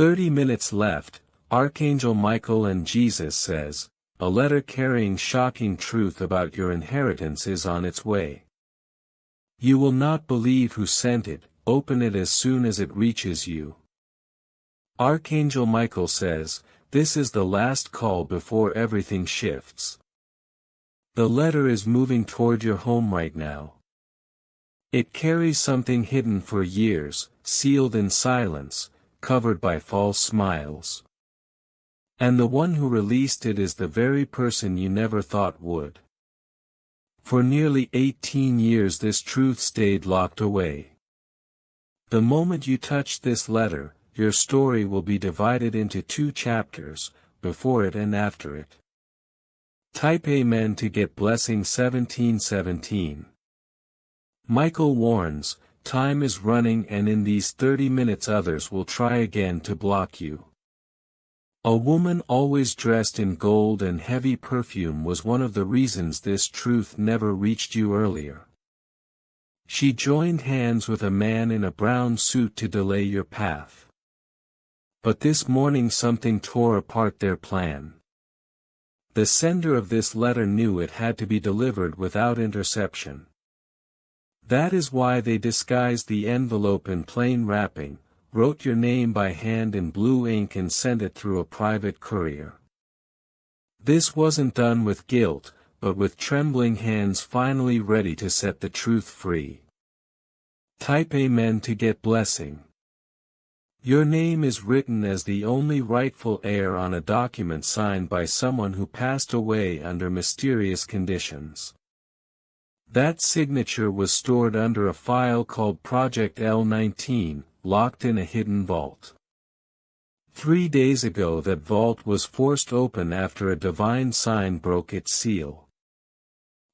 30 minutes left. Archangel Michael and Jesus says, a letter carrying shocking truth about your inheritance is on its way. You will not believe who sent it. Open it as soon as it reaches you. Archangel Michael says, this is the last call before everything shifts. The letter is moving toward your home right now. It carries something hidden for years, sealed in silence, covered by false smiles. And the one who released it is the very person you never thought would. For nearly 18 years this truth stayed locked away. The moment you touch this letter, your story will be divided into 2 chapters, before it and after it. Type Amen to get blessing 1717. Michael warns, time is running and in these 30 minutes others will try again to block you. A woman always dressed in gold and heavy perfume was one of the reasons this truth never reached you earlier. She joined hands with a man in a brown suit to delay your path. But this morning something tore apart their plan. The sender of this letter knew it had to be delivered without interception. That is why they disguised the envelope in plain wrapping, wrote your name by hand in blue ink and sent it through a private courier. This wasn't done with guilt, but with trembling hands finally ready to set the truth free. Type Amen to get blessing. Your name is written as the only rightful heir on a document signed by someone who passed away under mysterious conditions. That signature was stored under a file called Project L19, locked in a hidden vault. 3 days ago that vault was forced open after a divine sign broke its seal.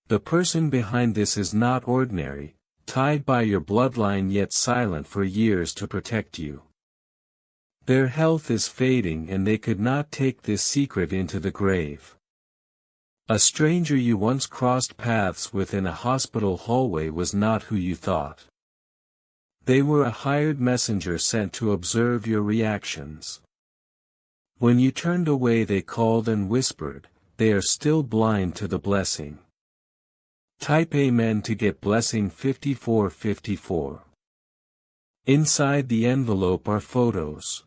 The person behind this is not ordinary, tied by your bloodline yet silent for years to protect you. Their health is fading and they could not take this secret into the grave. A stranger you once crossed paths with in a hospital hallway was not who you thought. They were a hired messenger sent to observe your reactions. When you turned away they called and whispered, they are still blind to the blessing. Type Amen to get blessing 5454. Inside the envelope are photos.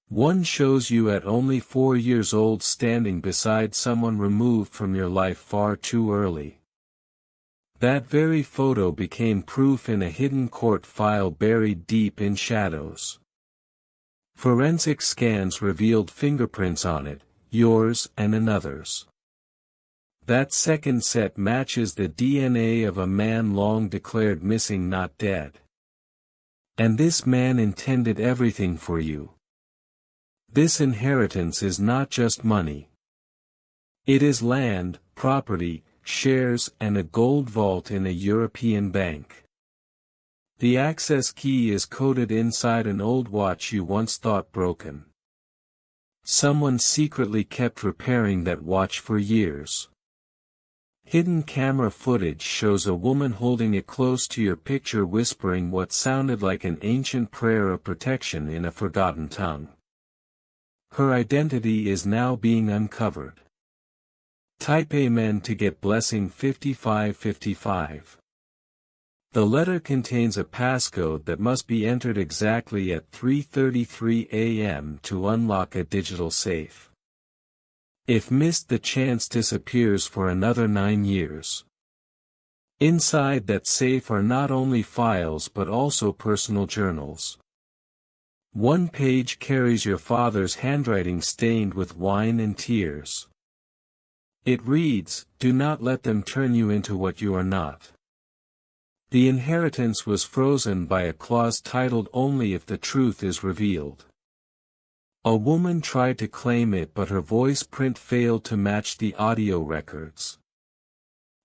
One shows you at only 4 years old standing beside someone removed from your life far too early. That very photo became proof in a hidden court file buried deep in shadows. Forensic scans revealed fingerprints on it, yours and another's. That second set matches the DNA of a man long declared missing, not dead. And this man intended everything for you. This inheritance is not just money. It is land, property, shares and a gold vault in a European bank. The access key is coded inside an old watch you once thought broken. Someone secretly kept repairing that watch for years. Hidden camera footage shows a woman holding it close to your picture whispering what sounded like an ancient prayer of protection in a forgotten tongue. Her identity is now being uncovered. Type Amen to get blessing 5555. The letter contains a passcode that must be entered exactly at 3:33 a.m. to unlock a digital safe. If missed, the chance disappears for another 9 years. Inside that safe are not only files but also personal journals. One page carries your father's handwriting stained with wine and tears. It reads, "Do not let them turn you into what you are not." The inheritance was frozen by a clause titled "Only if the truth is revealed." A woman tried to claim it but her voice print failed to match the audio records.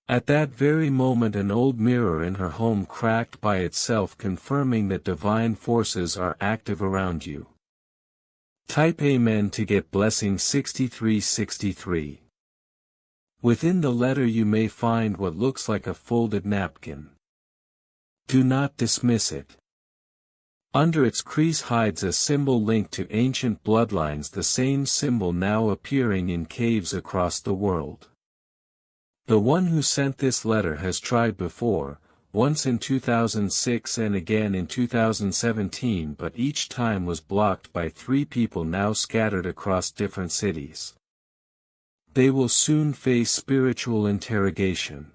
At that very moment an old mirror in her home cracked by itself, confirming that divine forces are active around you. Type Amen to get blessing 6363. Within the letter you may find what looks like a folded napkin. Do not dismiss it. Under its crease hides a symbol linked to ancient bloodlines, the same symbol now appearing in caves across the world. The one who sent this letter has tried before, once in 2006 and again in 2017, but each time was blocked by 3 people now scattered across different cities. They will soon face spiritual interrogation.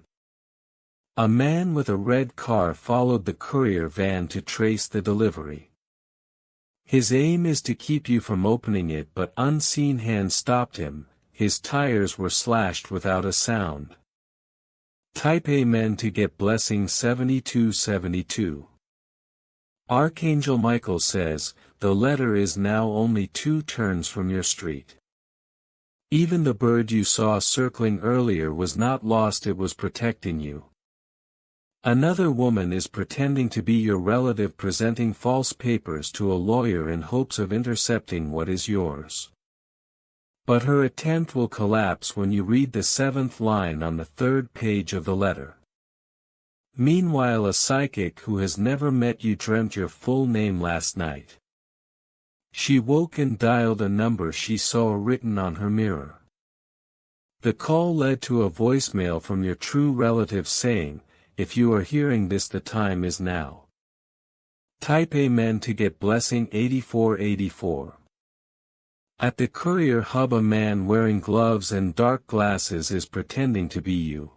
A man with a red car followed the courier van to trace the delivery. His aim is to keep you from opening it, but unseen hands stopped him. His tires were slashed without a sound. Type Amen to get blessing 7272. Archangel Michael says, the letter is now only 2 turns from your street. Even the bird you saw circling earlier was not lost, it was protecting you. Another woman is pretending to be your relative, presenting false papers to a lawyer in hopes of intercepting what is yours. But her attempt will collapse when you read the 7th line on the 3rd page of the letter. Meanwhile, a psychic who has never met you dreamt your full name last night. She woke and dialed a number she saw written on her mirror. The call led to a voicemail from your true relative saying, if you are hearing this, the time is now. Type Amen to get blessing 8484. At the courier hub, a man wearing gloves and dark glasses is pretending to be you.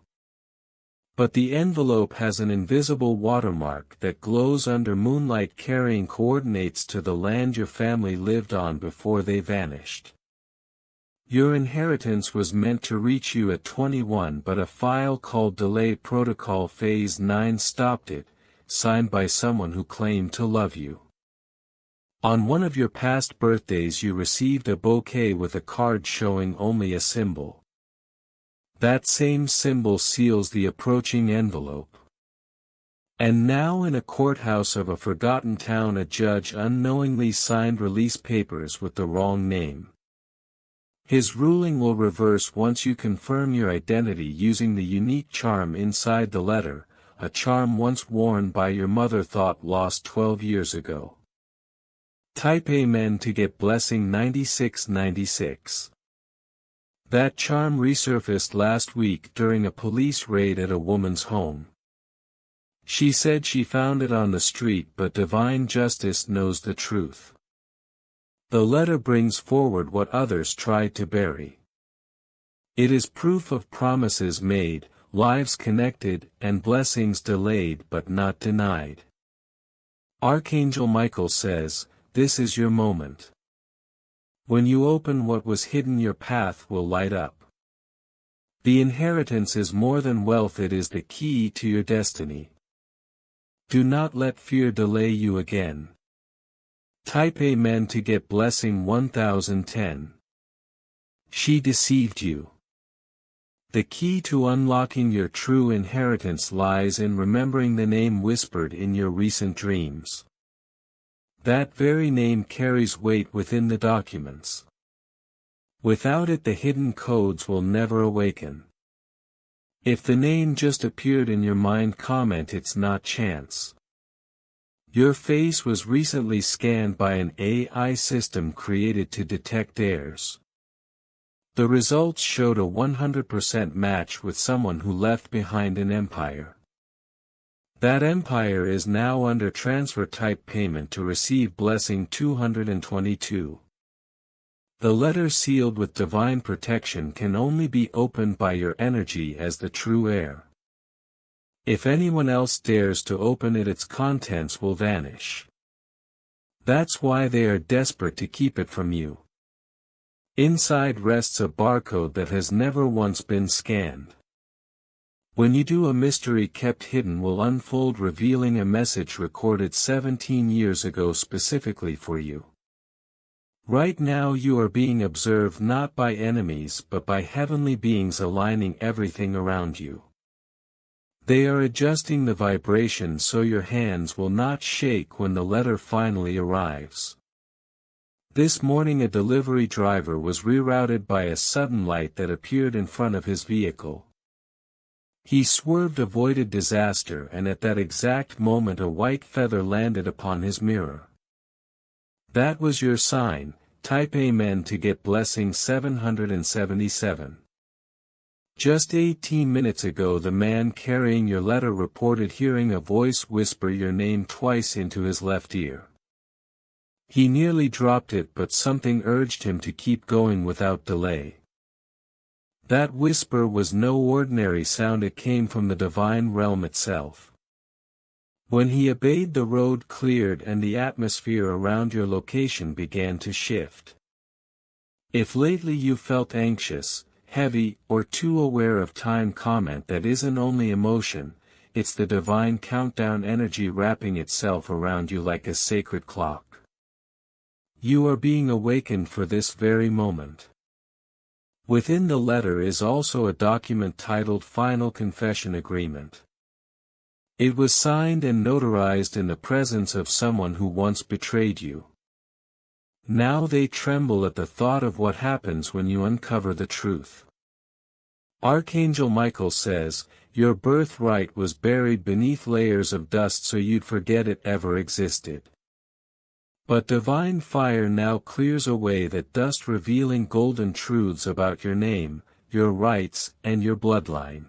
But the envelope has an invisible watermark that glows under moonlight, carrying coordinates to the land your family lived on before they vanished. Your inheritance was meant to reach you at 21, but a file called Delay Protocol Phase 9 stopped it, signed by someone who claimed to love you. On one of your past birthdays you received a bouquet with a card showing only a symbol. That same symbol seals the approaching envelope. And now in a courthouse of a forgotten town, a judge unknowingly signed release papers with the wrong name. His ruling will reverse once you confirm your identity using the unique charm inside the letter, a charm once worn by your mother thought lost 12 years ago. Type Amen to get blessing 9696. That charm resurfaced last week during a police raid at a woman's home. She said she found it on the street, but divine justice knows the truth. The letter brings forward what others tried to bury. It is proof of promises made, lives connected, and blessings delayed but not denied. Archangel Michael says, this is your moment. When you open what was hidden, your path will light up. The inheritance is more than wealth, it is the key to your destiny. Do not let fear delay you again. Type Amen to get blessing 1010. She deceived you. The key to unlocking your true inheritance lies in remembering the name whispered in your recent dreams. That very name carries weight within the documents. Without it, the hidden codes will never awaken. If the name just appeared in your mind, comment it's not chance. Your face was recently scanned by an AI system created to detect heirs. The results showed a 100% match with someone who left behind an empire. That empire is now under transfer. Type payment to receive blessing 222. The letter sealed with divine protection can only be opened by your energy as the true heir. If anyone else dares to open it, its contents will vanish. That's why they are desperate to keep it from you. Inside rests a barcode that has never once been scanned. When you do, a mystery kept hidden will unfold, revealing a message recorded 17 years ago specifically for you. Right now you are being observed not by enemies but by heavenly beings aligning everything around you. They are adjusting the vibration so your hands will not shake when the letter finally arrives. This morning a delivery driver was rerouted by a sudden light that appeared in front of his vehicle. He swerved, avoided disaster, and at that exact moment a white feather landed upon his mirror. That was your sign. Type Amen to get blessing 777. Just 18 minutes ago the man carrying your letter reported hearing a voice whisper your name twice into his left ear. He nearly dropped it, but something urged him to keep going without delay. That whisper was no ordinary sound, it came from the divine realm itself. When he obeyed, the road cleared and the atmosphere around your location began to shift. If lately you felt anxious, heavy, or too aware of time, comment that isn't only emotion, it's the divine countdown energy wrapping itself around you like a sacred clock. You are being awakened for this very moment. Within the letter is also a document titled Final Confession Agreement. It was signed and notarized in the presence of someone who once betrayed you. Now they tremble at the thought of what happens when you uncover the truth. Archangel Michael says, your birthright was buried beneath layers of dust so you'd forget it ever existed. But divine fire now clears away that dust, revealing golden truths about your name, your rights, and your bloodline.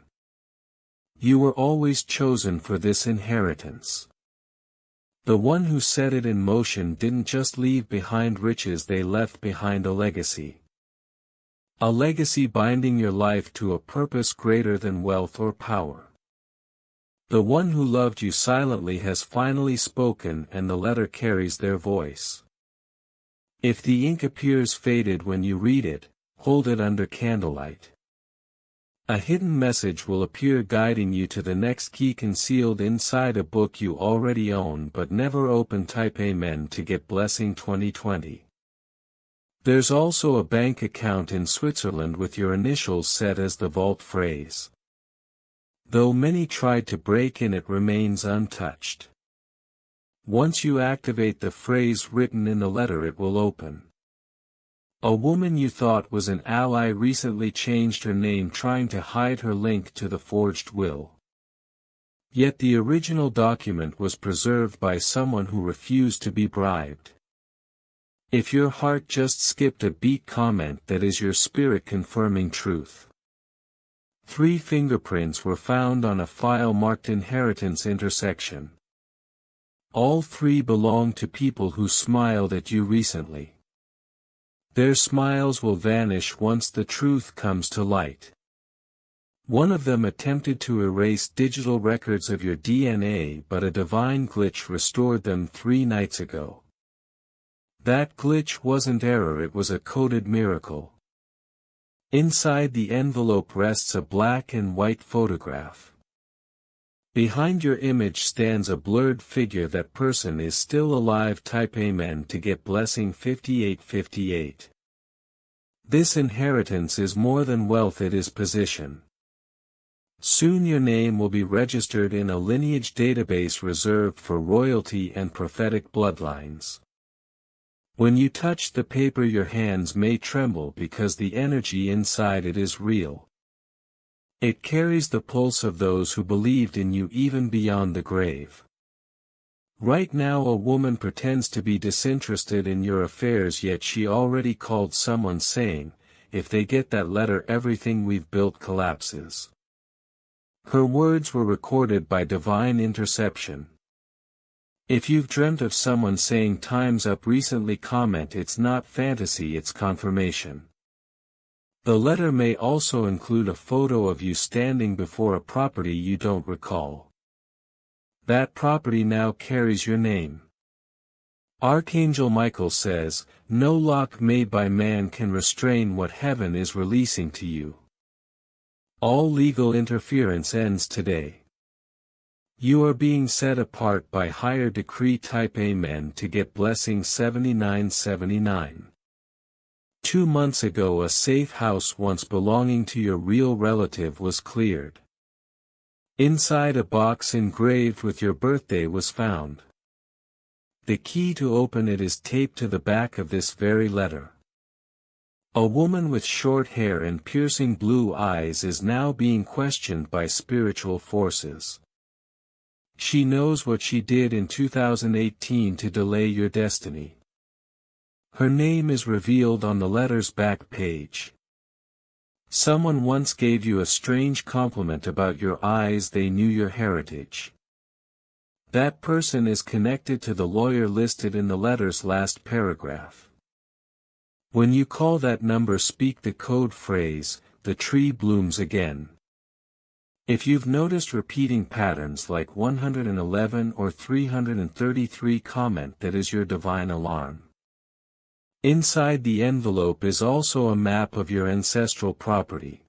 You were always chosen for this inheritance. The one who set it in motion didn't just leave behind riches, they left behind a legacy. A legacy binding your life to a purpose greater than wealth or power. The one who loved you silently has finally spoken, and the letter carries their voice. If the ink appears faded when you read it, hold it under candlelight. A hidden message will appear guiding you to the next key concealed inside a book you already own but never open. Type Amen to get blessing 2020. There's also a bank account in Switzerland with your initials set as the vault phrase. Though many tried to break in, it remains untouched. Once you activate the phrase written in the letter, it will open. A woman you thought was an ally recently changed her name, trying to hide her link to the forged will. Yet the original document was preserved by someone who refused to be bribed. If your heart just skipped a beat, comment that is your spirit confirming truth. 3 fingerprints were found on a file marked Inheritance Intersection. All 3 belong to people who smiled at you recently. Their smiles will vanish once the truth comes to light. One of them attempted to erase digital records of your DNA, but a divine glitch restored them 3 nights ago. That glitch wasn't error, it was a coded miracle. Inside the envelope rests a black and white photograph. Behind your image stands a blurred figure. That person is still alive. Type Amen to get blessing 5858. This inheritance is more than wealth, it is position. Soon your name will be registered in a lineage database reserved for royalty and prophetic bloodlines. When you touch the paper, your hands may tremble because the energy inside it is real. It carries the pulse of those who believed in you even beyond the grave. Right now a woman pretends to be disinterested in your affairs, yet she already called someone saying, if they get that letter everything we've built collapses. Her words were recorded by divine interception. If you've dreamt of someone saying time's up recently, comment it's not fantasy, it's confirmation. The letter may also include a photo of you standing before a property you don't recall. That property now carries your name. Archangel Michael says, no lock made by man can restrain what heaven is releasing to you. All legal interference ends today. You are being set apart by higher decree. Type Amen to get blessing 7979. 2 months ago a safe house once belonging to your real relative was cleared. Inside a box engraved with your birthday was found. The key to open it is taped to the back of this very letter. A woman with short hair and piercing blue eyes is now being questioned by spiritual forces. She knows what she did in 2018 to delay your destiny. Her name is revealed on the letter's back page. Someone once gave you a strange compliment about your eyes. They knew your heritage. That person is connected to the lawyer listed in the letter's last paragraph. When you call that number, speak the code phrase, "The tree blooms again." If you've noticed repeating patterns like 111 or 333, comment that is your divine alarm. Inside the envelope is also a map of your ancestral property.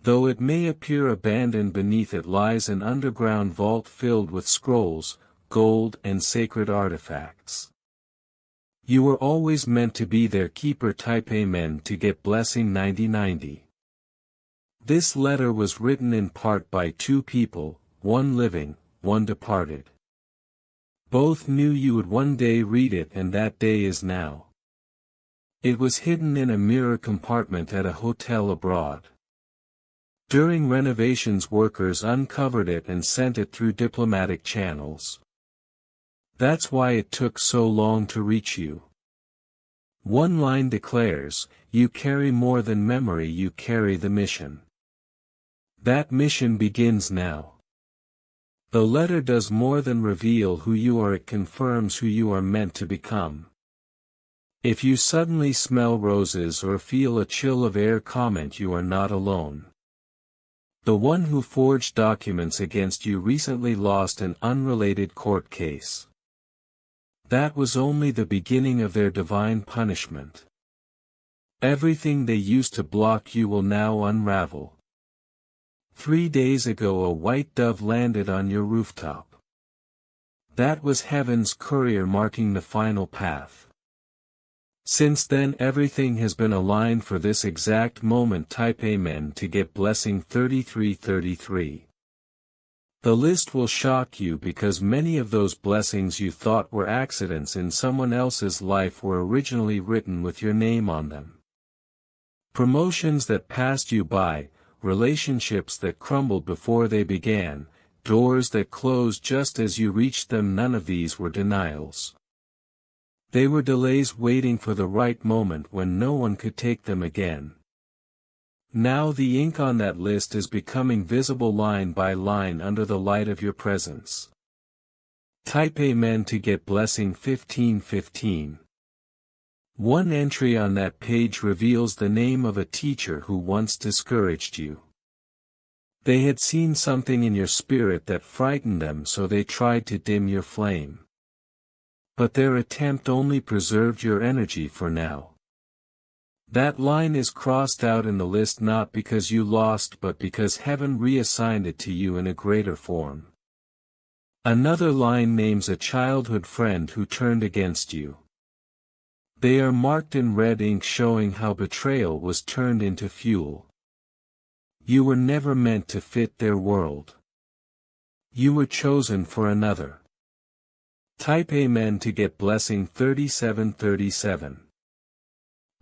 Though it may appear abandoned, beneath it lies an underground vault filled with scrolls, gold and sacred artifacts. You were always meant to be their keeper. Type Amen to get blessing 9090. This letter was written in part by two people, one living, one departed. Both knew you would one day read it, and that day is now. It was hidden in a mirror compartment at a hotel abroad. During renovations, workers uncovered it and sent it through diplomatic channels. That's why it took so long to reach you. One line declares, "You carry more than memory, you carry the mission." That mission begins now. The letter does more than reveal who you are, it confirms who you are meant to become. If you suddenly smell roses or feel a chill of air, comment you are not alone. The one who forged documents against you recently lost an unrelated court case. That was only the beginning of their divine punishment. Everything they used to block you will now unravel. 3 days ago a white dove landed on your rooftop. That was heaven's courier marking the final path. Since then everything has been aligned for this exact moment. Type Amen to get blessing 3333. The list will shock you because many of those blessings you thought were accidents in someone else's life were originally written with your name on them. Promotions that passed you by, relationships that crumbled before they began, doors that closed just as you reached them, none of these were denials. They were delays waiting for the right moment when no one could take them again. Now the ink on that list is becoming visible line by line under the light of your presence. Type Amen to get blessing 1515. One entry on that page reveals the name of a teacher who once discouraged you. They had seen something in your spirit that frightened them, so they tried to dim your flame. But their attempt only preserved your energy for now. That line is crossed out in the list not because you lost but because heaven reassigned it to you in a greater form. Another line names a childhood friend who turned against you. They are marked in red ink, showing how betrayal was turned into fuel. You were never meant to fit their world. You were chosen for another. Type Amen to get blessing 3737.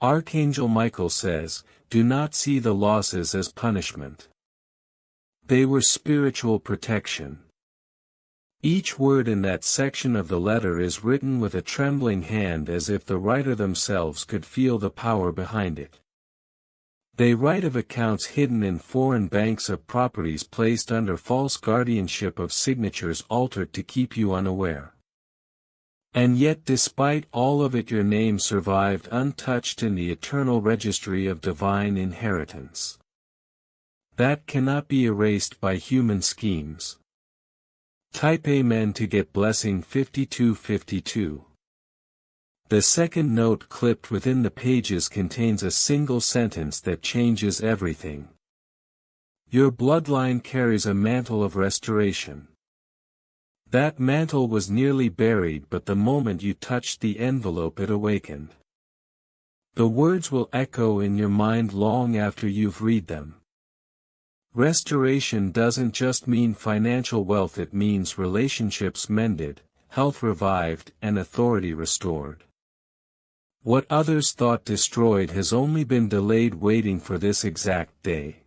Archangel Michael says, "Do not see the losses as punishment. They were spiritual protection." Each word in that section of the letter is written with a trembling hand, as if the writer themselves could feel the power behind it. They write of accounts hidden in foreign banks, of properties placed under false guardianship, of signatures altered to keep you unaware. And yet despite all of it your name survived untouched in the eternal registry of divine inheritance. That cannot be erased by human schemes. Type Amen to get blessing 5252. The second note clipped within the pages contains a single sentence that changes everything. Your bloodline carries a mantle of restoration. That mantle was nearly buried, but the moment you touched the envelope it awakened. The words will echo in your mind long after you've read them. Restoration doesn't just mean financial wealth, it means relationships mended, health revived, and authority restored. What others thought destroyed has only been delayed, waiting for this exact day.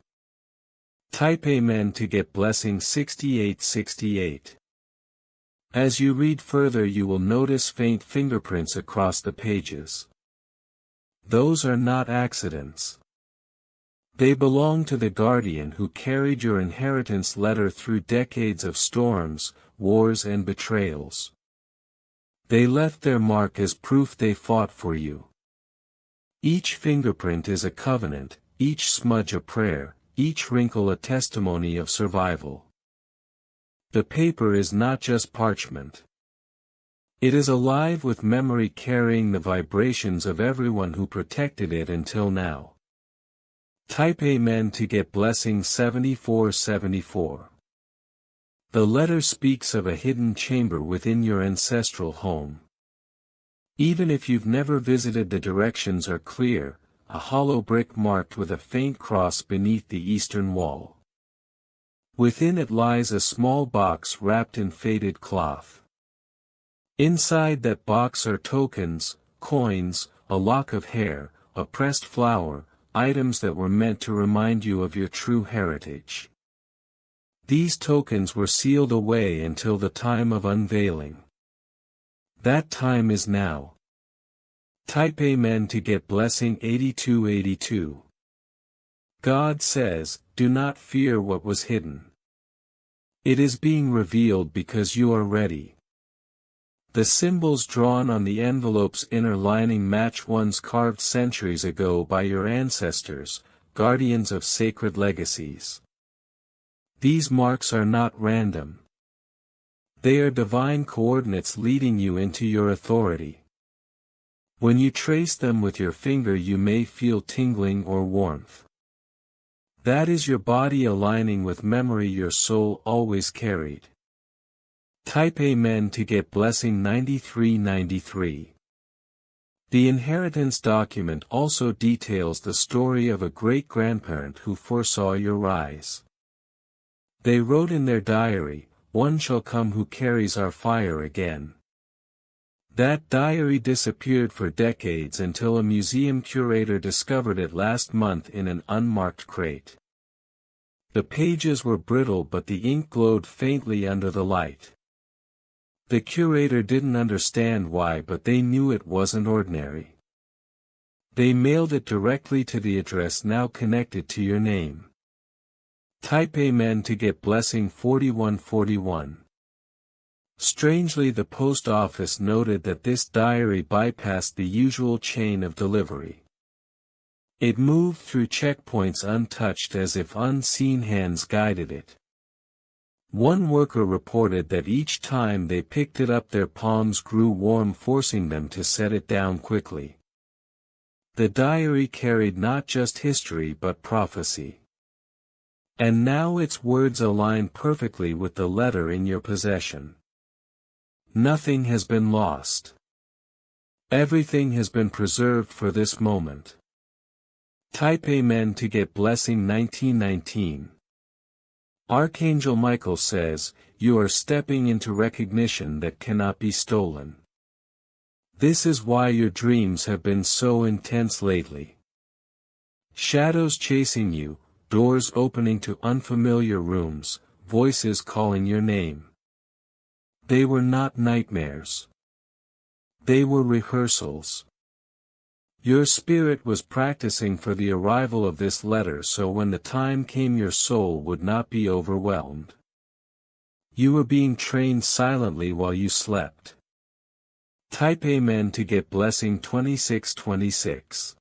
Type Amen to get blessing 6868. As you read further, you will notice faint fingerprints across the pages. Those are not accidents. They belong to the guardian who carried your inheritance letter through decades of storms, wars and betrayals. They left their mark as proof they fought for you. Each fingerprint is a covenant, each smudge a prayer, each wrinkle a testimony of survival. The paper is not just parchment. It is alive with memory, carrying the vibrations of everyone who protected it until now. Type Amen to get blessing 7474. The letter speaks of a hidden chamber within your ancestral home. Even if you've never visited, the directions are clear: a hollow brick marked with a faint cross beneath the eastern wall. Within it lies a small box wrapped in faded cloth. Inside that box are tokens, coins, a lock of hair, a pressed flower, items that were meant to remind you of your true heritage. These tokens were sealed away until the time of unveiling. That time is now. Type Amen to get blessing 8282. God says, do not fear what was hidden. It is being revealed because you are ready. The symbols drawn on the envelope's inner lining match ones carved centuries ago by your ancestors, guardians of sacred legacies. These marks are not random. They are divine coordinates leading you into your authority. When you trace them with your finger, you may feel tingling or warmth. That is your body aligning with memory your soul always carried. Type Amen to get blessing 9393. The inheritance document also details the story of a great-grandparent who foresaw your rise. They wrote in their diary, "One shall come who carries our fire again." That diary disappeared for decades until a museum curator discovered it last month in an unmarked crate. The pages were brittle, but the ink glowed faintly under the light. The curator didn't understand why, but they knew it wasn't ordinary. They mailed it directly to the address now connected to your name. Type Amen to get blessing 4141. Strangely, the post office noted that this diary bypassed the usual chain of delivery. It moved through checkpoints untouched, as if unseen hands guided it. One worker reported that each time they picked it up their palms grew warm, forcing them to set it down quickly. The diary carried not just history but prophecy. And now its words align perfectly with the letter in your possession. Nothing has been lost. Everything has been preserved for this moment. Type Amen to get blessing 1919. Archangel Michael says, you are stepping into recognition that cannot be stolen. This is why your dreams have been so intense lately. Shadows chasing you, doors opening to unfamiliar rooms, voices calling your name. They were not nightmares. They were rehearsals. Your spirit was practicing for the arrival of this letter, so when the time came your soul would not be overwhelmed. You were being trained silently while you slept. Type Amen to get blessing 2626.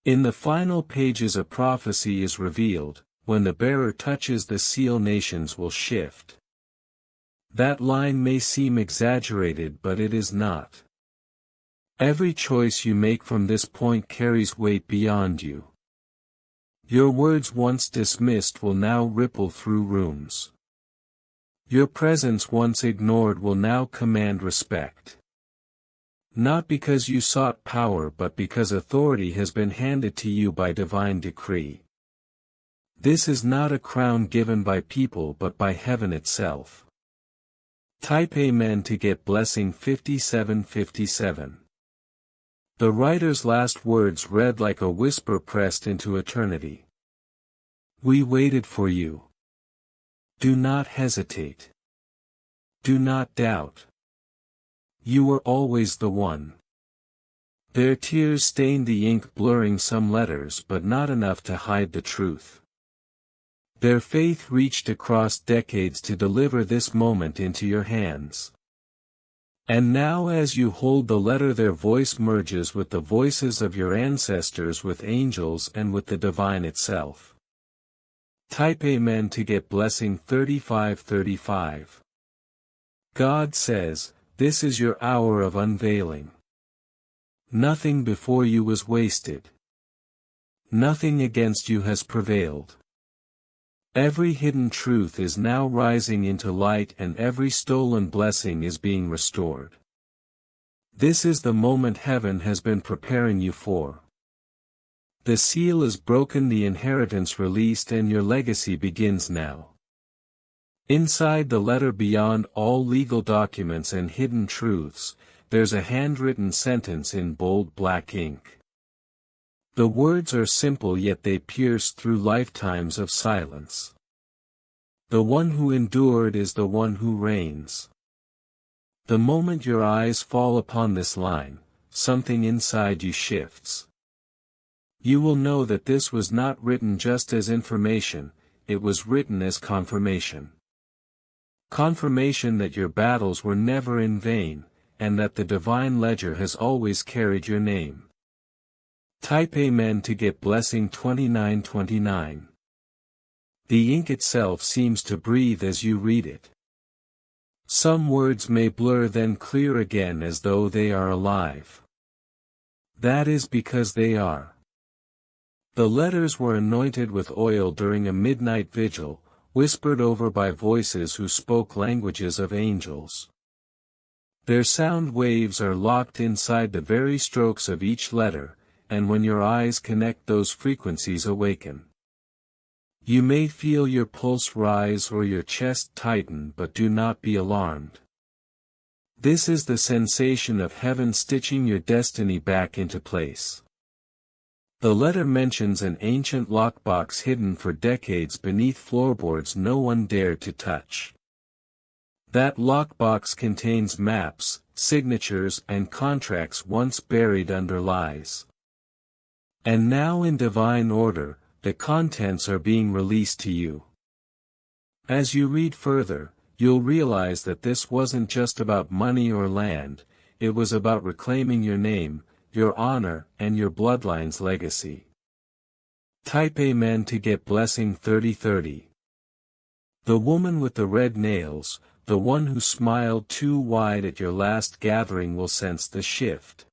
In the final pages a prophecy is revealed: when the bearer touches the seal, nations will shift. That line may seem exaggerated, but it is not. Every choice you make from this point carries weight beyond you. Your words once dismissed will now ripple through rooms. Your presence once ignored will now command respect. Not because you sought power, but because authority has been handed to you by divine decree. This is not a crown given by people but by heaven itself. Type Amen to get blessing 5757. The writer's last words read like a whisper pressed into eternity. We waited for you. Do not hesitate. Do not doubt. You were always the one. Their tears stained the ink, blurring some letters but not enough to hide the truth. Their faith reached across decades to deliver this moment into your hands. And now as you hold the letter, their voice merges with the voices of your ancestors, with angels and with the divine itself. Type Amen to get blessing 3535. God says, this is your hour of unveiling. Nothing before you was wasted. Nothing against you has prevailed. Every hidden truth is now rising into light, and every stolen blessing is being restored. This is the moment heaven has been preparing you for. The seal is broken, the inheritance released, and your legacy begins now. Inside the letter, beyond all legal documents and hidden truths, there's a handwritten sentence in bold black ink. The words are simple, yet they pierce through lifetimes of silence. The one who endured is the one who reigns. The moment your eyes fall upon this line, something inside you shifts. You will know that this was not written just as information, it was written as confirmation. Confirmation that your battles were never in vain, and that the divine ledger has always carried your name. Type Amen to get blessing 2929. The ink itself seems to breathe as you read it. Some words may blur, then clear again as though they are alive. That is because they are. The letters were anointed with oil during a midnight vigil, whispered over by voices who spoke languages of angels. Their sound waves are locked inside the very strokes of each letter, and when your eyes connect, those frequencies awaken. You may feel your pulse rise or your chest tighten, but do not be alarmed. This is the sensation of heaven stitching your destiny back into place. The letter mentions an ancient lockbox hidden for decades beneath floorboards no one dared to touch. That lockbox contains maps, signatures, and contracts once buried under lies. And now, in divine order, the contents are being released to you. As you read further, you'll realize that this wasn't just about money or land, it was about reclaiming your name, your honor, and your bloodline's legacy. Type Amen to get blessing 3030. The woman with the red nails, the one who smiled too wide at your last gathering, will sense the shift.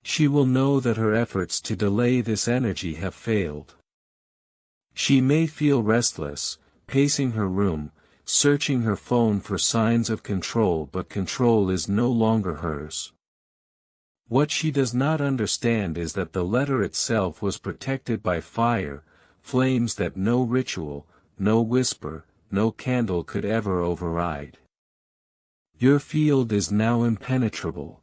She will know that her efforts to delay this energy have failed. She may feel restless, pacing her room, searching her phone for signs of control, but control is no longer hers. What she does not understand is that the letter itself was protected by fire, flames that no ritual, no whisper, no candle could ever override. Your field is now impenetrable.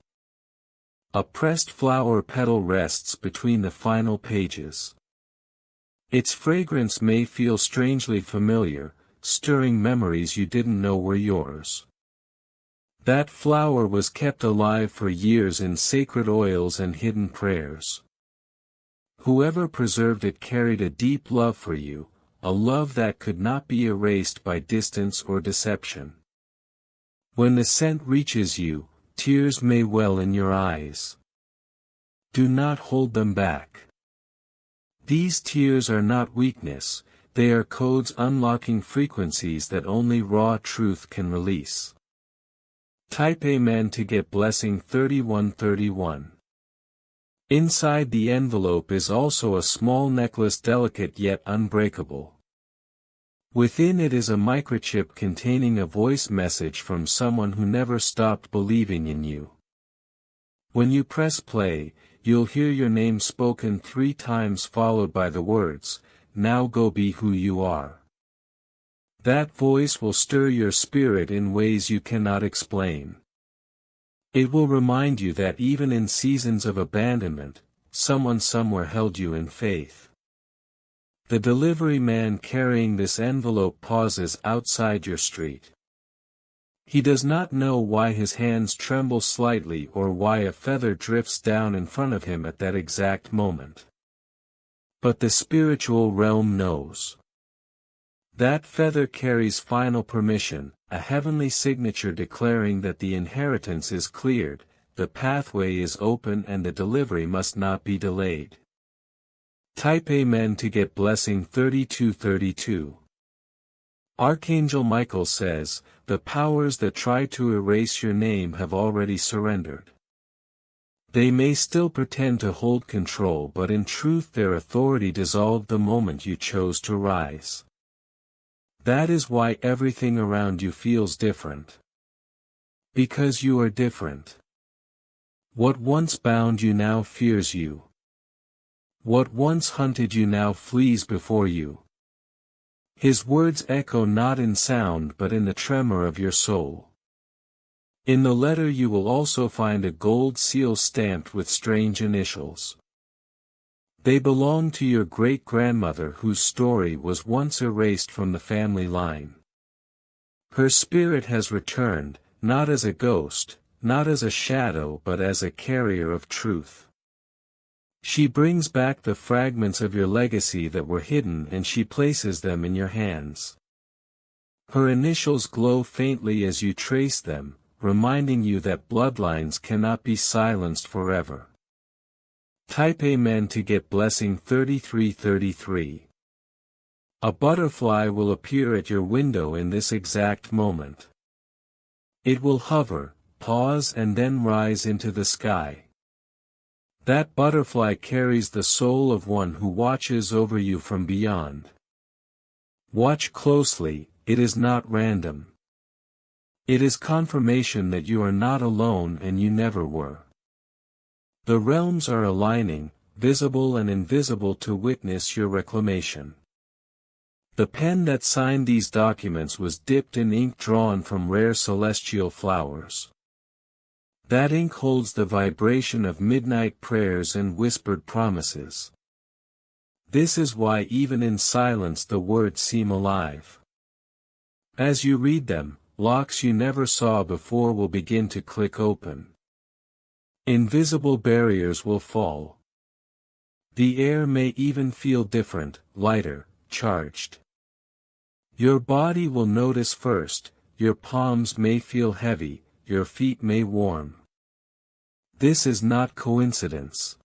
A pressed flower petal rests between the final pages. Its fragrance may feel strangely familiar, stirring memories you didn't know were yours. That flower was kept alive for years in sacred oils and hidden prayers. Whoever preserved it carried a deep love for you, a love that could not be erased by distance or deception. When the scent reaches you, tears may well in your eyes. Do not hold them back. These tears are not weakness, they are codes unlocking frequencies that only raw truth can release. Type Amen to get blessing 3131. Inside the envelope is also a small necklace, delicate yet unbreakable. Within it is a microchip containing a voice message from someone who never stopped believing in you. When you press play, you'll hear your name spoken 3 times, followed by the words, "Now go be who you are." That voice will stir your spirit in ways you cannot explain. It will remind you that even in seasons of abandonment, someone somewhere held you in faith. The delivery man carrying this envelope pauses outside your street. He does not know why his hands tremble slightly or why a feather drifts down in front of him at that exact moment. But the spiritual realm knows. That feather carries final permission, a heavenly signature declaring that the inheritance is cleared, the pathway is open and the delivery must not be delayed. Type Amen to get blessing 3232. Archangel Michael says, the powers that try to erase your name have already surrendered. They may still pretend to hold control, but in truth their authority dissolved the moment you chose to rise. That is why everything around you feels different. Because you are different. What once bound you now fears you. What once hunted you now flees before you. His words echo not in sound but in the tremor of your soul. In the letter you will also find a gold seal stamped with strange initials. They belong to your great-grandmother whose story was once erased from the family line. Her spirit has returned, not as a ghost, not as a shadow but as a carrier of truth. She brings back the fragments of your legacy that were hidden and she places them in your hands. Her initials glow faintly as you trace them, reminding you that bloodlines cannot be silenced forever. Type Amen to get blessing 3333. A butterfly will appear at your window in this exact moment. It will hover, pause and then rise into the sky. That butterfly carries the soul of one who watches over you from beyond. Watch closely, it is not random. It is confirmation that you are not alone and you never were. The realms are aligning, visible and invisible to witness your reclamation. The pen that signed these documents was dipped in ink drawn from rare celestial flowers. That ink holds the vibration of midnight prayers and whispered promises. This is why even in silence the words seem alive. As you read them, locks you never saw before will begin to click open. Invisible barriers will fall. The air may even feel different, lighter, charged. Your body will notice first, your palms may feel heavy, your feet may warm. This is not coincidence.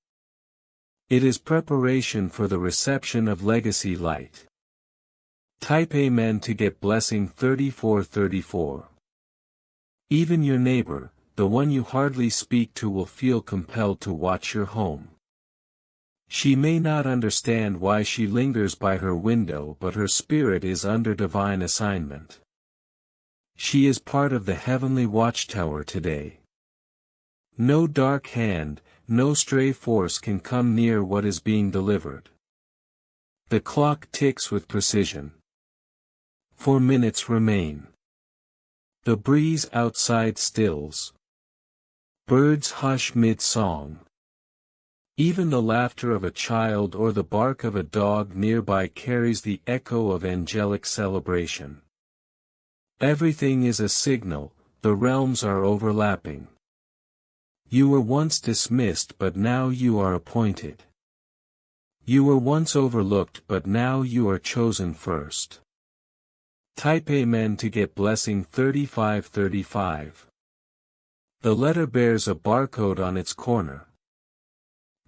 It is preparation for the reception of legacy light. Type Amen to get blessing 3434. Even your neighbor, the one you hardly speak to, will feel compelled to watch your home. She may not understand why she lingers by her window, but her spirit is under divine assignment. She is part of the heavenly watchtower today. No dark hand, no stray force can come near what is being delivered. The clock ticks with precision. 4 minutes remain. The breeze outside stills. Birds hush mid-song. Even the laughter of a child or the bark of a dog nearby carries the echo of angelic celebration. Everything is a signal, the realms are overlapping. You were once dismissed but now you are appointed. You were once overlooked but now you are chosen first. Type Amen to get blessing 3535. The letter bears a barcode on its corner.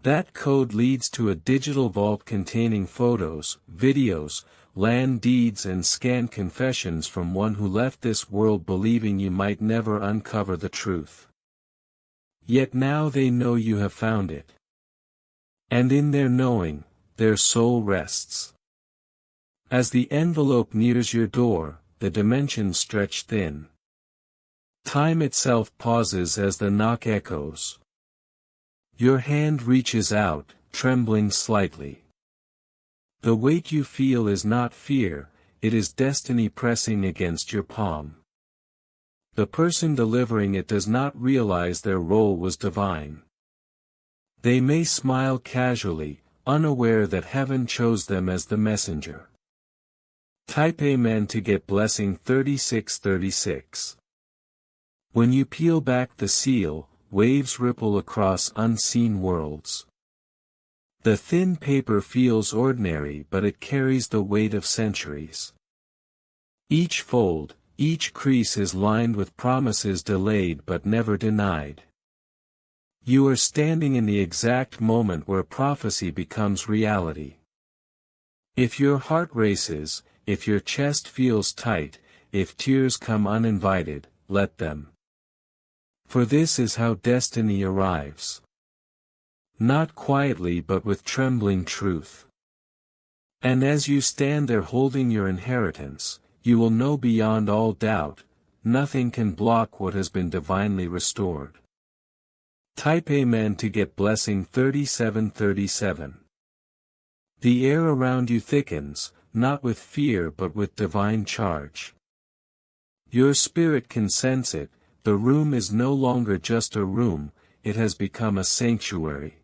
That code leads to a digital vault containing photos, videos, land deeds and scanned confessions from one who left this world believing you might never uncover the truth. Yet now they know you have found it. And in their knowing, their soul rests. As the envelope nears your door, the dimensions stretch thin. Time itself pauses as the knock echoes. Your hand reaches out, trembling slightly. The weight you feel is not fear, it is destiny pressing against your palm. The person delivering it does not realize their role was divine. They may smile casually, unaware that heaven chose them as the messenger. Type Amen to get blessing 3636. When you peel back the seal, waves ripple across unseen worlds. The thin paper feels ordinary, but it carries the weight of centuries. Each fold, each crease is lined with promises delayed but never denied. You are standing in the exact moment where prophecy becomes reality. If your heart races, if your chest feels tight, if tears come uninvited, let them. For this is how destiny arrives. Not quietly but with trembling truth. And as you stand there holding your inheritance, you will know beyond all doubt, nothing can block what has been divinely restored. Type Amen to get blessing 3737. The air around you thickens, not with fear but with divine charge. Your spirit can sense it, the room is no longer just a room, it has become a sanctuary.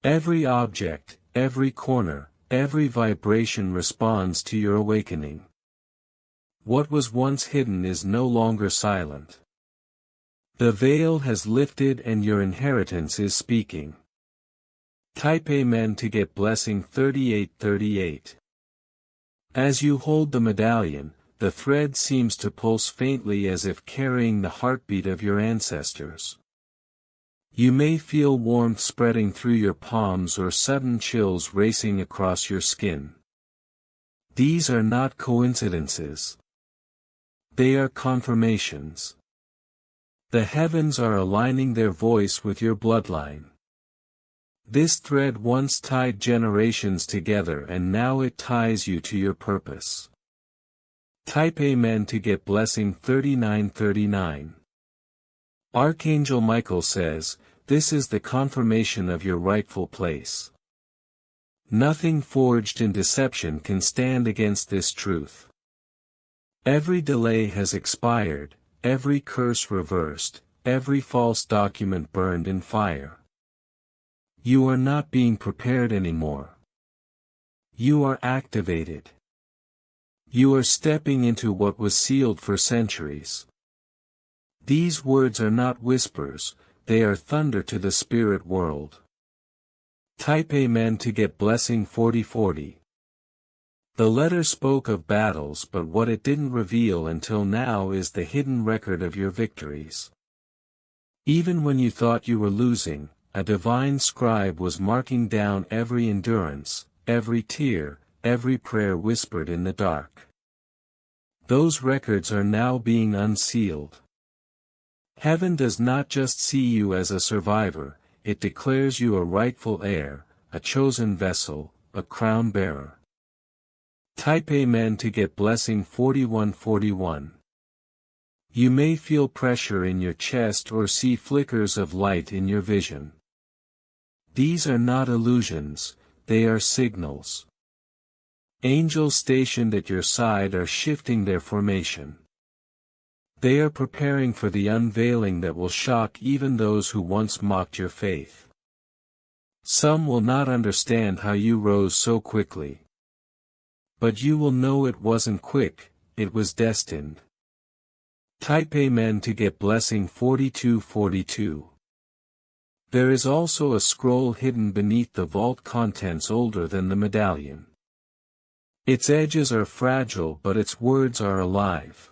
Every object, every corner, every vibration responds to your awakening. What was once hidden is no longer silent. The veil has lifted and your inheritance is speaking. Type Amen to get blessing 3838. As you hold the medallion, the thread seems to pulse faintly as if carrying the heartbeat of your ancestors. You may feel warmth spreading through your palms or sudden chills racing across your skin. These are not coincidences. They are confirmations. The heavens are aligning their voice with your bloodline. This thread once tied generations together and now it ties you to your purpose. Type Amen to get blessing 3939. Archangel Michael says, this is the confirmation of your rightful place. Nothing forged in deception can stand against this truth. Every delay has expired, every curse reversed, every false document burned in fire. You are not being prepared anymore. You are activated. You are stepping into what was sealed for centuries. These words are not whispers, they are thunder to the spirit world. Type Amen to get blessing 4040. The letter spoke of battles, but what it didn't reveal until now is the hidden record of your victories. Even when you thought you were losing, a divine scribe was marking down every endurance, every tear, every prayer whispered in the dark. Those records are now being unsealed. Heaven does not just see you as a survivor, it declares you a rightful heir, a chosen vessel, a crown bearer. Type Amen to get blessing 4141. You may feel pressure in your chest or see flickers of light in your vision. These are not illusions, they are signals. Angels stationed at your side are shifting their formation. They are preparing for the unveiling that will shock even those who once mocked your faith. Some will not understand how you rose so quickly. But you will know it wasn't quick, it was destined. Type Amen to get blessing 4242. There is also a scroll hidden beneath the vault contents older than the medallion. Its edges are fragile but its words are alive.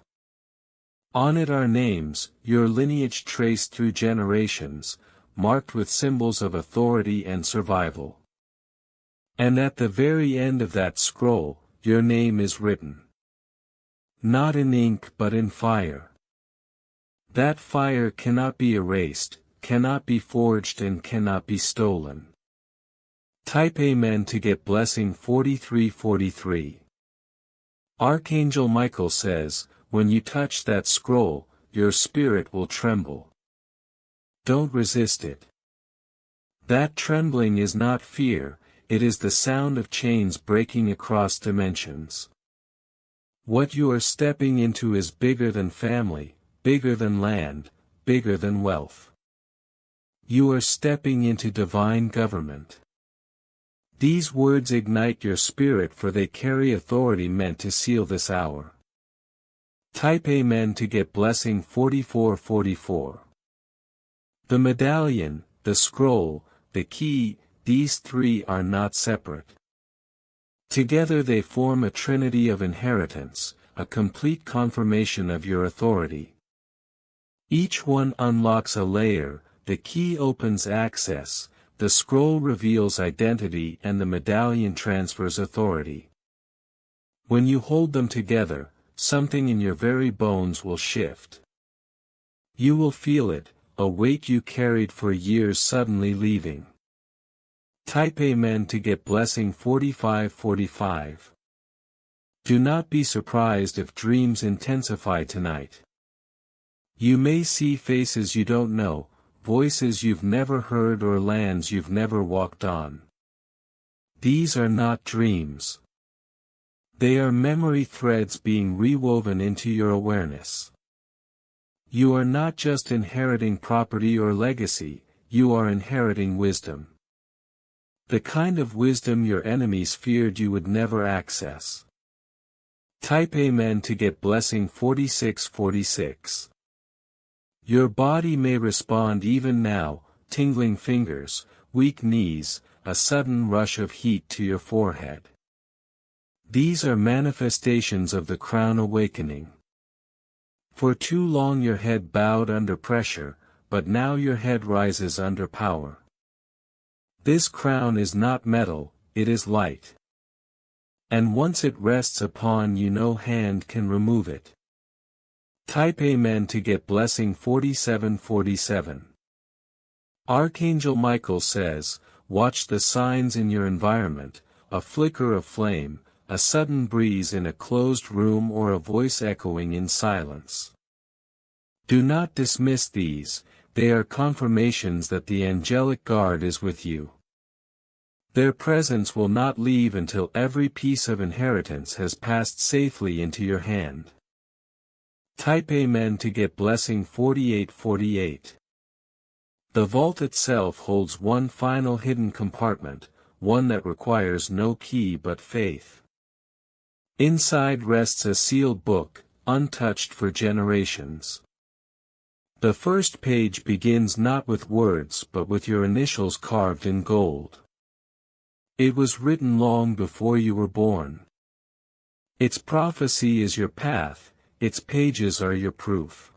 On it are names, your lineage traced through generations, marked with symbols of authority and survival. And at the very end of that scroll, your name is written. Not in ink but in fire. That fire cannot be erased, cannot be forged and cannot be stolen. Type Amen to get blessing 4343. Archangel Michael says, when you touch that scroll, your spirit will tremble. Don't resist it. That trembling is not fear, it is the sound of chains breaking across dimensions. What you are stepping into is bigger than family, bigger than land, bigger than wealth. You are stepping into divine government. These words ignite your spirit for they carry authority meant to seal this hour. Type Amen to get blessing 4444. The medallion, the scroll, the key, these three are not separate. Together they form a trinity of inheritance, a complete confirmation of your authority. Each one unlocks a layer, the key opens access, the scroll reveals identity, and the medallion transfers authority. When you hold them together, something in your very bones will shift. You will feel it, a weight you carried for years suddenly leaving. Type Amen to get blessing 4545. Do not be surprised if dreams intensify tonight. You may see faces you don't know, voices you've never heard, or lands you've never walked on. These are not dreams. They are memory threads being rewoven into your awareness. You are not just inheriting property or legacy, you are inheriting wisdom. The kind of wisdom your enemies feared you would never access. Type Amen to get blessing 4646. Your body may respond even now, tingling fingers, weak knees, a sudden rush of heat to your forehead. These are manifestations of the crown awakening. For too long your head bowed under pressure, but now your head rises under power. This crown is not metal, it is light. And once it rests upon you, no hand can remove it. Type Amen to get blessing 4747. Archangel Michael says, watch the signs in your environment, a flicker of flame, a sudden breeze in a closed room, or a voice echoing in silence. Do not dismiss these, they are confirmations that the angelic guard is with you. Their presence will not leave until every piece of inheritance has passed safely into your hand. Type Amen to get blessing 4848. The vault itself holds one final hidden compartment, one that requires no key but faith. Inside rests a sealed book, untouched for generations. The first page begins not with words but with your initials carved in gold. It was written long before you were born. Its prophecy is your path, its pages are your proof.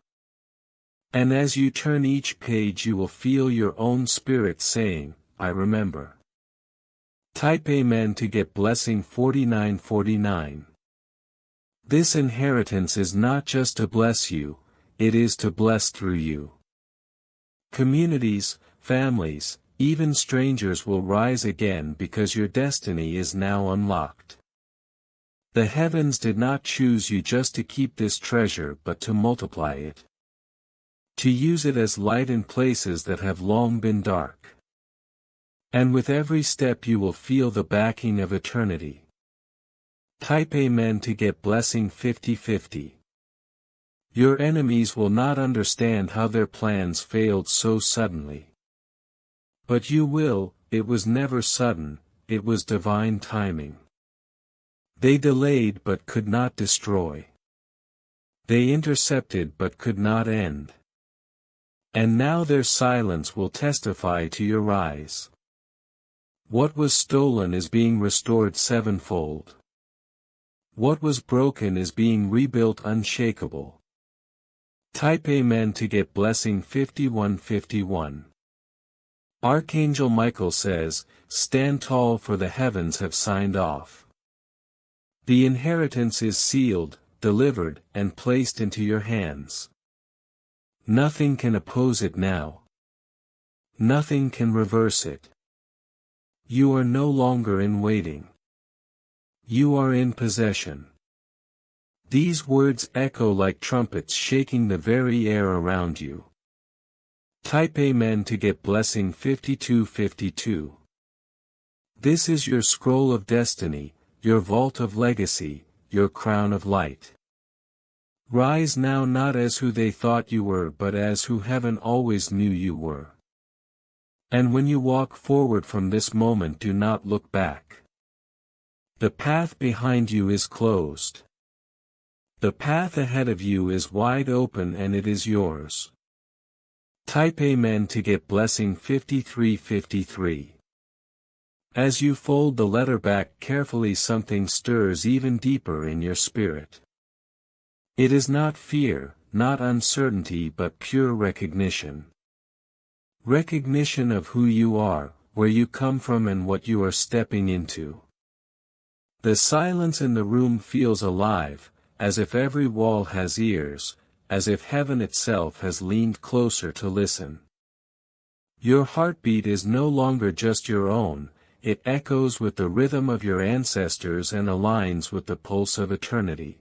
And as you turn each page you will feel your own spirit saying, I remember. Type Amen to get blessing 4949. This inheritance is not just to bless you, it is to bless through you. Communities, families, even strangers will rise again because your destiny is now unlocked. The heavens did not choose you just to keep this treasure but to multiply it. To use it as light in places that have long been dark. And with every step you will feel the backing of eternity. Type Amen to get blessing 5050. Your enemies will not understand how their plans failed so suddenly. But you will, it was never sudden, it was divine timing. They delayed but could not destroy. They intercepted but could not end. And now their silence will testify to your rise. What was stolen is being restored sevenfold. What was broken is being rebuilt unshakable. Type Amen to get blessing 5151. Archangel Michael says, stand tall for the heavens have signed off. The inheritance is sealed, delivered, and placed into your hands. Nothing can oppose it now. Nothing can reverse it. You are no longer in waiting. You are in possession. These words echo like trumpets shaking the very air around you. Type Amen to get blessing 5252. This is your scroll of destiny, your vault of legacy, your crown of light. Rise now not as who they thought you were but as who heaven always knew you were. And when you walk forward from this moment, do not look back. The path behind you is closed. The path ahead of you is wide open and it is yours. Type Amen to get blessing 5353. As you fold the letter back carefully, something stirs even deeper in your spirit. It is not fear, not uncertainty, but pure recognition. Recognition of who you are, where you come from and what you are stepping into. The silence in the room feels alive, as if every wall has ears, as if heaven itself has leaned closer to listen. Your heartbeat is no longer just your own, it echoes with the rhythm of your ancestors and aligns with the pulse of eternity.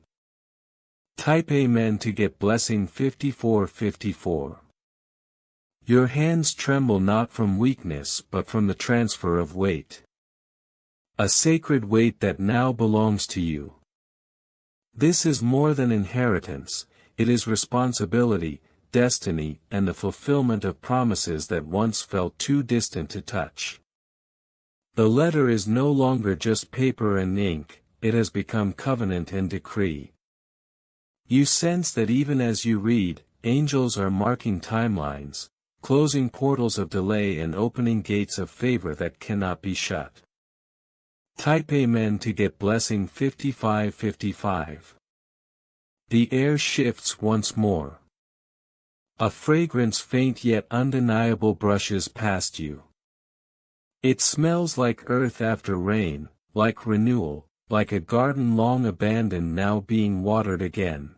Type Amen to get blessing 5454. Your hands tremble not from weakness but from the transfer of weight. A sacred weight that now belongs to you. This is more than inheritance, it is responsibility, destiny, and the fulfillment of promises that once felt too distant to touch. The letter is no longer just paper and ink, it has become covenant and decree. You sense that even as you read, angels are marking timelines, closing portals of delay and opening gates of favor that cannot be shut. Type Amen to get blessing 5555. The air shifts once more. A fragrance faint yet undeniable brushes past you. It smells like earth after rain, like renewal, like a garden long abandoned now being watered again.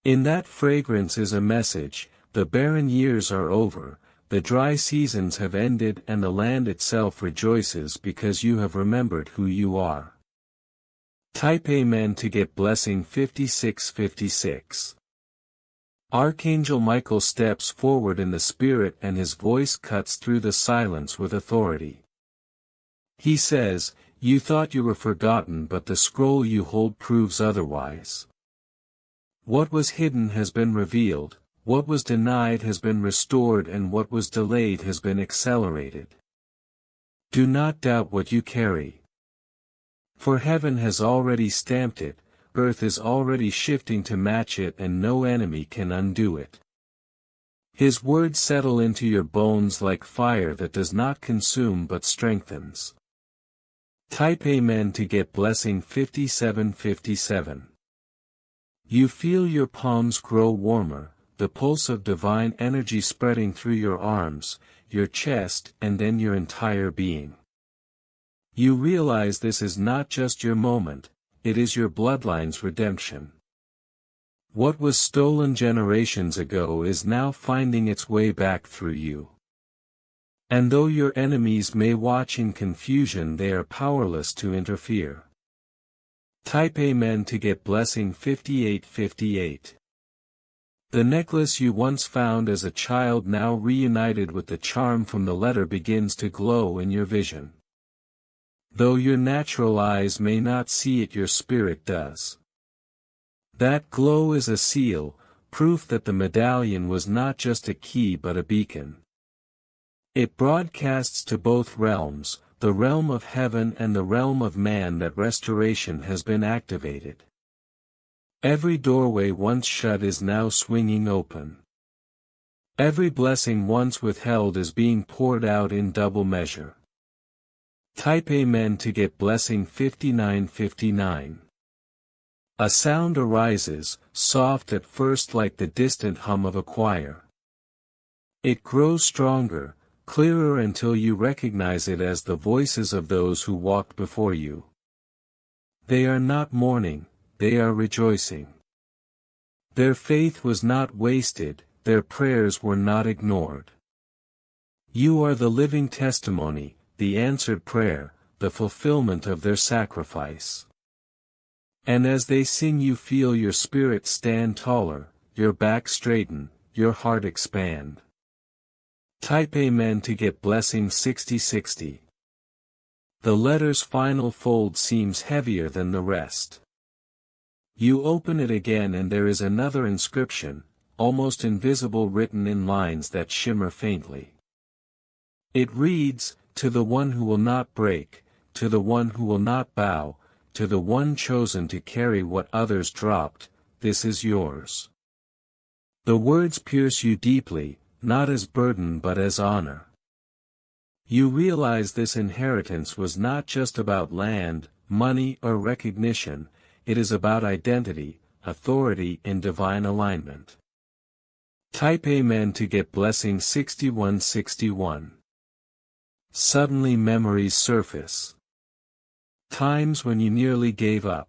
In that fragrance is a message: the barren years are over, the dry seasons have ended, and the land itself rejoices because you have remembered who you are. Type Amen to get blessing 5656. Archangel Michael steps forward in the spirit and his voice cuts through the silence with authority. He says, "You thought you were forgotten, but the scroll you hold proves otherwise. What was hidden has been revealed, what was denied has been restored, and what was delayed has been accelerated. Do not doubt what you carry. For heaven has already stamped it, earth is already shifting to match it, and no enemy can undo it. His words settle into your bones like fire that does not consume but strengthens." Type Amen to get blessing 5757. You feel your palms grow warmer, the pulse of divine energy spreading through your arms, your chest, and then your entire being. You realize this is not just your moment, it is your bloodline's redemption. What was stolen generations ago is now finding its way back through you. And though your enemies may watch in confusion, they are powerless to interfere. Type Amen to get blessing 5858. The necklace you once found as a child, now reunited with the charm from the letter, begins to glow in your vision. Though your natural eyes may not see it, your spirit does. That glow is a seal, proof that the medallion was not just a key but a beacon. It broadcasts to both realms, the realm of heaven and the realm of man, that restoration has been activated. Every doorway once shut is now swinging open. Every blessing once withheld is being poured out in double measure. Type Amen to get blessing 5959. A sound arises, soft at first like the distant hum of a choir. It grows stronger, clearer, until you recognize it as the voices of those who walked before you. They are not mourning, they are rejoicing. Their faith was not wasted, their prayers were not ignored. You are the living testimony, the answered prayer, the fulfillment of their sacrifice. And as they sing, you feel your spirit stand taller, your back straighten, your heart expand. Type Amen to get blessing 6060. The letter's final fold seems heavier than the rest. You open it again and there is another inscription, almost invisible, written in lines that shimmer faintly. It reads, "To the one who will not break, to the one who will not bow, to the one chosen to carry what others dropped, this is yours. The words pierce you deeply, not as burden but as honor. You realize this inheritance was not just about land, money or recognition, it is about identity, authority and divine alignment. Type Amen to get blessing 6161. Suddenly memories surface. Times when you nearly gave up.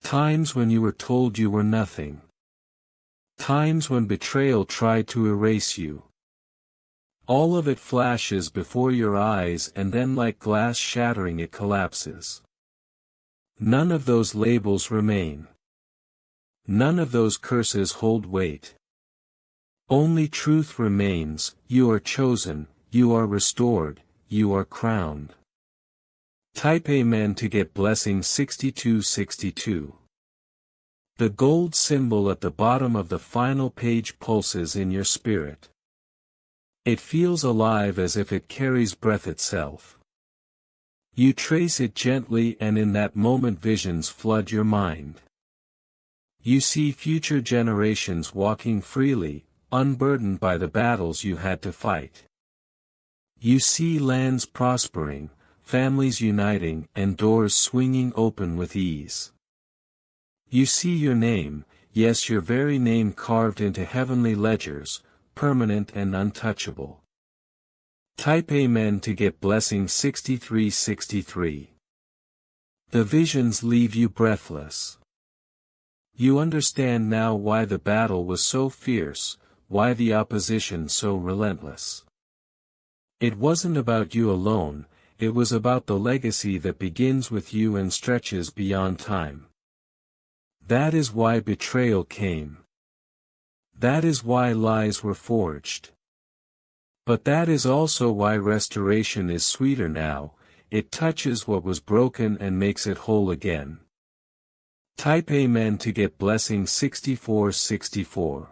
Times when you were told you were nothing. Times when betrayal tried to erase you. All of it flashes before your eyes and then like glass shattering it collapses. None of those labels remain. None of those curses hold weight. Only truth remains, you are chosen, you are restored, you are crowned. Type Amen to get blessing 6262. The gold symbol at the bottom of the final page pulses in your spirit. It feels alive as if it carries breath itself. You trace it gently and in that moment visions flood your mind. You see future generations walking freely, unburdened by the battles you had to fight. You see lands prospering, families uniting and doors swinging open with ease. You see your name, yes your very name carved into heavenly ledgers, permanent and untouchable. Type Amen to get blessing 6363. The visions leave you breathless. You understand now why the battle was so fierce, why the opposition so relentless. It wasn't about you alone, it was about the legacy that begins with you and stretches beyond time. That is why betrayal came. That is why lies were forged. But that is also why restoration is sweeter now, it touches what was broken and makes it whole again. Type Amen to get blessing 6464.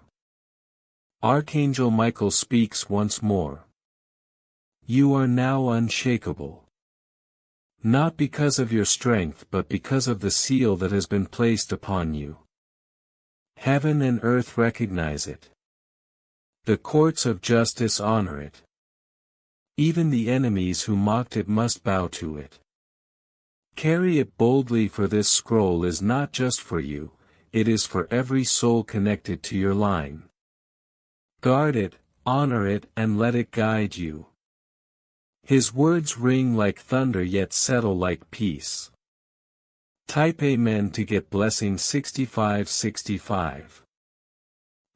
Archangel Michael speaks once more. You are now unshakable. Not because of your strength but because of the seal that has been placed upon you. Heaven and earth recognize it. The courts of justice honor it. Even the enemies who mocked it must bow to it. Carry it boldly, for this scroll is not just for you, it is for every soul connected to your line. Guard it, honor it and let it guide you. His words ring like thunder yet settle like peace. Type Amen to get blessing 6565.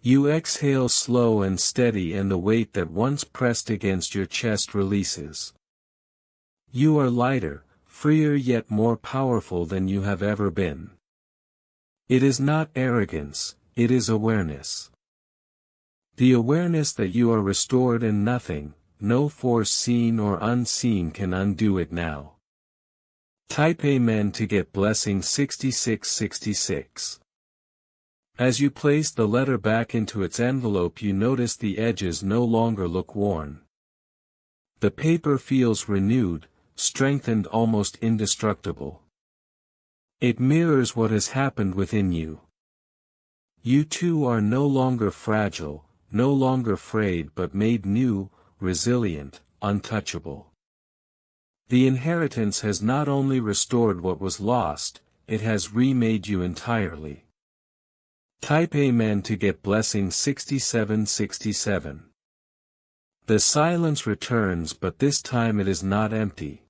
You exhale slow and steady and the weight that once pressed against your chest releases. You are lighter, freer yet more powerful than you have ever been. It is not arrogance, it is awareness. The awareness that you are restored and nothing, no force seen or unseen can undo it now. Type Amen to get blessing 6666. As you place the letter back into its envelope you notice the edges no longer look worn. The paper feels renewed, strengthened, almost indestructible. It mirrors what has happened within you. You too are no longer fragile, no longer frayed but made new, resilient, untouchable. The inheritance has not only restored what was lost, it has remade you entirely. Type Amen to get blessing 6767. The silence returns, but this time it is not empty.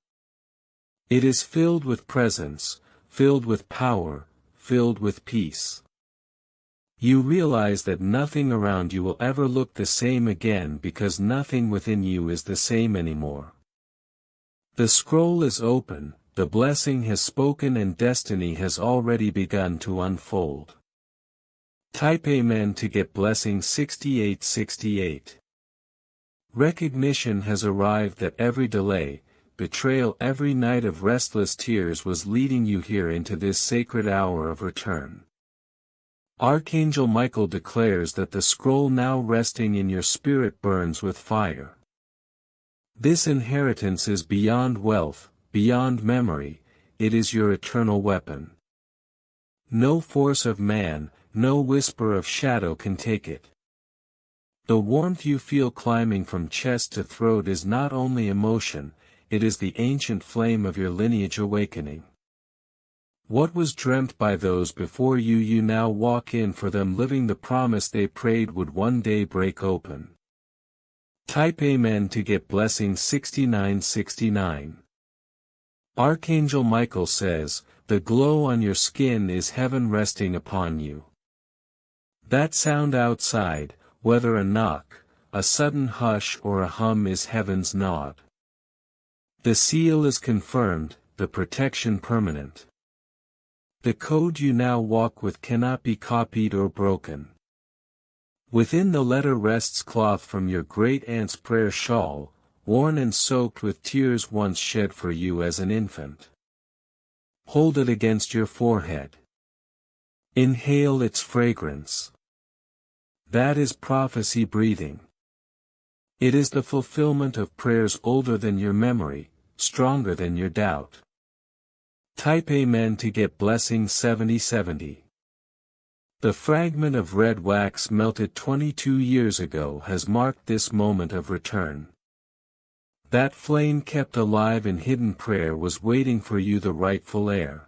It is filled with presence, filled with power, filled with peace. You realize that nothing around you will ever look the same again because nothing within you is the same anymore. The scroll is open, the blessing has spoken and destiny has already begun to unfold. Type Amen to get blessing 6868. Recognition has arrived that every delay, betrayal, every night of restless tears was leading you here into this sacred hour of return. Archangel Michael declares that the scroll now resting in your spirit burns with fire. This inheritance is beyond wealth, beyond memory, it is your eternal weapon. No force of man, no whisper of shadow can take it. The warmth you feel climbing from chest to throat is not only emotion, it is the ancient flame of your lineage awakening. What was dreamt by those before you, you now walk in for them, living the promise they prayed would one day break open. Type Amen to get blessing 6969. Archangel Michael says, the glow on your skin is heaven resting upon you. That sound outside, whether a knock, a sudden hush or a hum, is heaven's nod. The seal is confirmed, the protection permanent. The code you now walk with cannot be copied or broken. Within the letter rests cloth from your great-aunt's prayer shawl, worn and soaked with tears once shed for you as an infant. Hold it against your forehead. Inhale its fragrance. That is prophecy breathing. It is the fulfillment of prayers older than your memory, stronger than your doubt. Type Amen to get blessing 7070. The fragment of red wax melted 22 years ago has marked this moment of return. That flame kept alive in hidden prayer was waiting for you, the rightful heir.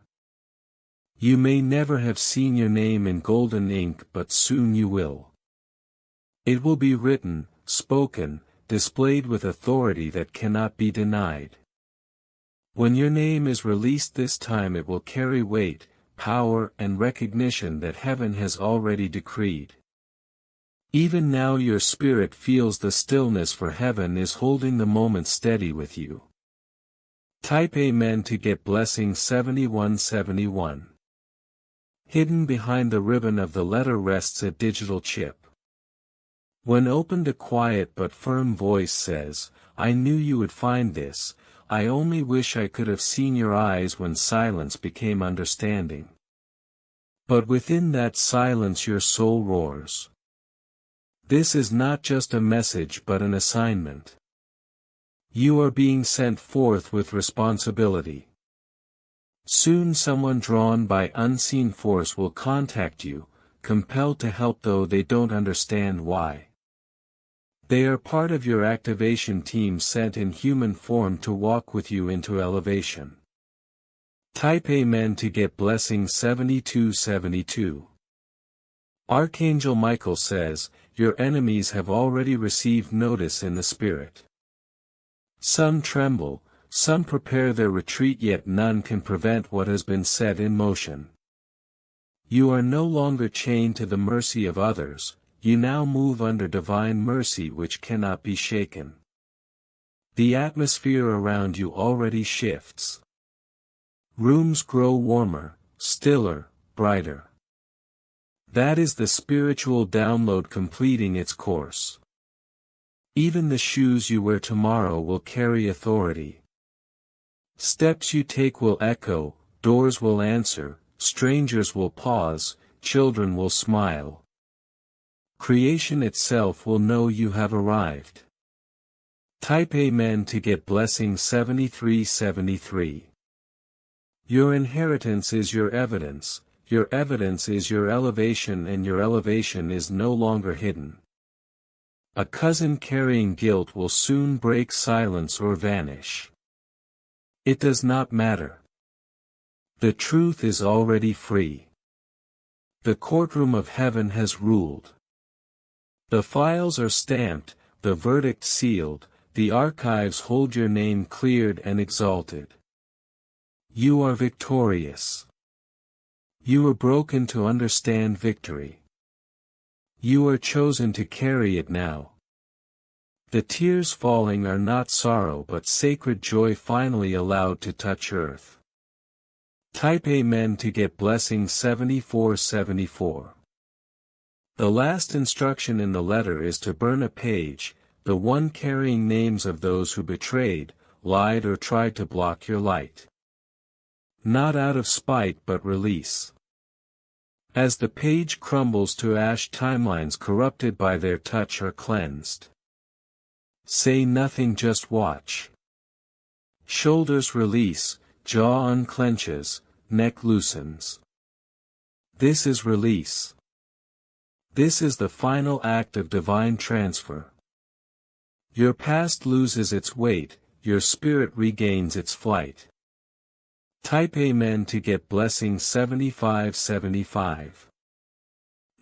You may never have seen your name in golden ink, but soon you will. It will be written, spoken, displayed with authority that cannot be denied. When your name is released this time, it will carry weight, power and recognition that heaven has already decreed. Even now your spirit feels the stillness, for heaven is holding the moment steady with you. Type Amen to get blessing 7171. Hidden behind the ribbon of the letter rests a digital chip. When opened, a quiet but firm voice says, I knew you would find this. I only wish I could have seen your eyes when silence became understanding. But within that silence your soul roars. This is not just a message but an assignment. You are being sent forth with responsibility. Soon someone drawn by unseen force will contact you, compelled to help though they don't understand why. They are part of your activation team, sent in human form to walk with you into elevation. Type Amen to get blessing 7272. Archangel Michael says, your enemies have already received notice in the spirit. Some tremble, some prepare their retreat, yet none can prevent what has been set in motion. You are no longer chained to the mercy of others. You now move under divine mercy which cannot be shaken. The atmosphere around you already shifts. Rooms grow warmer, stiller, brighter. That is the spiritual download completing its course. Even the shoes you wear tomorrow will carry authority. Steps you take will echo, doors will answer, strangers will pause, children will smile. Creation itself will know you have arrived. Type Amen to get blessing 7373. Your inheritance is your evidence is your elevation, and your elevation is no longer hidden. A cousin carrying guilt will soon break silence or vanish. It does not matter. The truth is already free. The courtroom of heaven has ruled. The files are stamped, the verdict sealed, the archives hold your name cleared and exalted. You are victorious. You were broken to understand victory. You are chosen to carry it now. The tears falling are not sorrow but sacred joy finally allowed to touch earth. Type Amen to get blessing 7474. The last instruction in the letter is to burn a page, the one carrying names of those who betrayed, lied or tried to block your light. Not out of spite but release. As the page crumbles to ash, timelines corrupted by their touch are cleansed. Say nothing, just watch. Shoulders release, jaw unclenches, neck loosens. This is release. This is the final act of divine transfer. Your past loses its weight, your spirit regains its flight. Type Amen to get blessing 7575.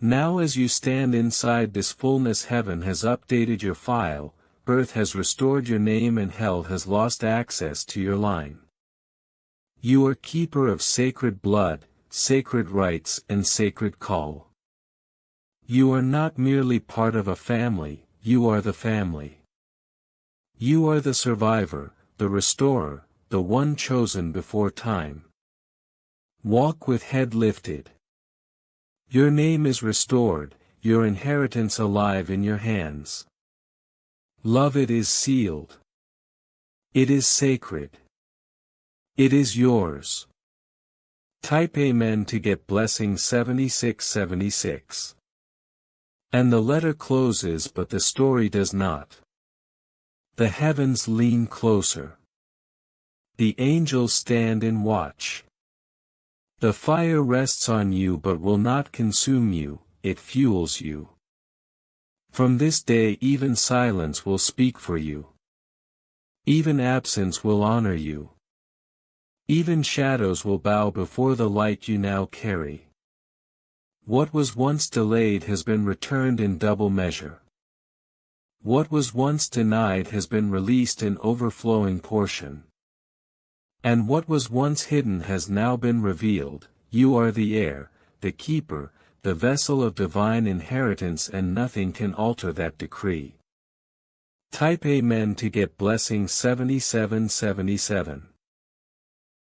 Now as you stand inside this fullness, heaven has updated your file, earth has restored your name, and hell has lost access to your line. You are keeper of sacred blood, sacred rights, and sacred call. You are not merely part of a family, you are the family. You are the survivor, the restorer, the one chosen before time. Walk with head lifted. Your name is restored, your inheritance alive in your hands. Love, it is sealed. It is sacred. It is yours. Type Amen to get blessing 7676. And the letter closes, but the story does not. The heavens lean closer. The angels stand in watch. The fire rests on you but will not consume you, it fuels you. From this day even silence will speak for you. Even absence will honor you. Even shadows will bow before the light you now carry. What was once delayed has been returned in double measure. What was once denied has been released in overflowing portion. And what was once hidden has now been revealed. You are the heir, the keeper, the vessel of divine inheritance, and nothing can alter that decree. Type Amen to get blessing 7777.